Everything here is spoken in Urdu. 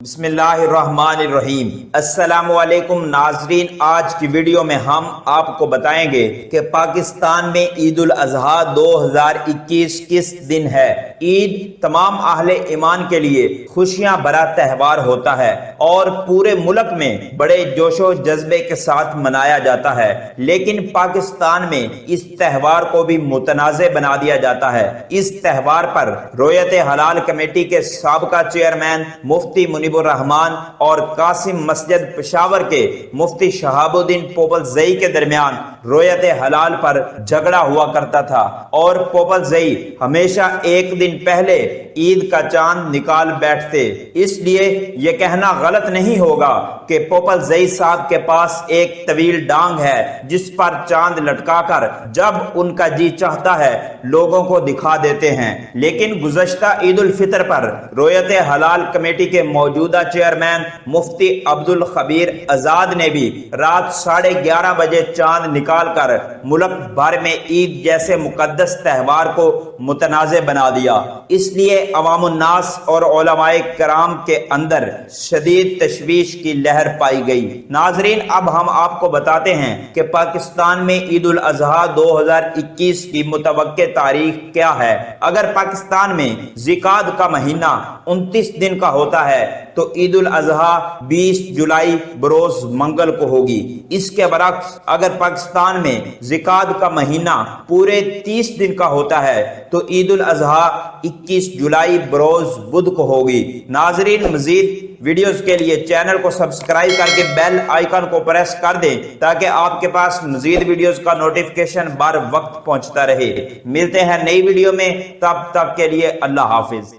بسم اللہ الرحمن الرحیم۔ السلام علیکم ناظرین، آج کی ویڈیو میں ہم آپ کو بتائیں گے کہ پاکستان میں عید الاضحیٰ 2021 کس دن ہے۔ عید تمام اہل ایمان کے لیے خوشیاں بھرا تہوار ہوتا ہے اور پورے ملک میں بڑے جوش و جذبے کے ساتھ منایا جاتا ہے، لیکن پاکستان میں اس تہوار کو بھی متنازع بنا دیا جاتا ہے۔ اس تہوار پر رویت حلال کمیٹی کے سابقہ چیئرمین مفتی منیب الرحمان اور قاسم مسجد پشاور کے مفتی شہاب الدین پوپلزئی کے درمیان رویت حلال پر جھگڑا ہوا کرتا تھا، اور پوپلزئی ہمیشہ ایک دن پہلے عید کا چاند نکال بیٹھتے۔ اس لیے یہ کہنا غلط نہیں ہوگا کہ پوپلزئی صاحب کے پاس ایک طویل ڈانگ ہے جس پر چاند لٹکا کر جب ان کا جی چاہتا ہے لوگوں کو دکھا دیتے ہیں، لیکن گزشتہ عید الفطر پر رویت حلال کمیٹی کے موجودہ چیئرمین مفتی عبدالخبیر آزاد نے بھی رات 11:30 بجے چاند نکال کر ملک بھر میں عید جیسے مقدس تہوار کو متنازع بنا دیا۔ اس لیے عوام الناس اور علماء کرام کے اندر شدید تشویش کی لہر پائی گئی۔ ناظرین، اب ہم آپ کو بتاتے ہیں کہ پاکستان میں عید الاضحیٰ 2021 کی متوقع تاریخ کیا ہے۔ اگر پاکستان میں ذی-القعدہ کا مہینہ 29 دن کا ہوتا ہے تو عید الاضحیٰ 20 جولائی بروز منگل کو ہوگی۔ اس کے برعکس اگر پاکستان میں ذی-القعدہ کا مہینہ پورے 30 دن کا ہوتا ہے تو عید الاضحیٰ 21 جولائی بروز بدھ کو ہوگی۔ ناظرین، مزید ویڈیوز کے لیے چینل کو سبسکرائب کر کے بیل آئیکن کو پریس کر دیں تاکہ آپ کے پاس مزید ویڈیوز کا نوٹیفیکیشن بر وقت پہنچتا رہے۔ ملتے ہیں نئی ویڈیو میں، تب تک کے لیے اللہ حافظ۔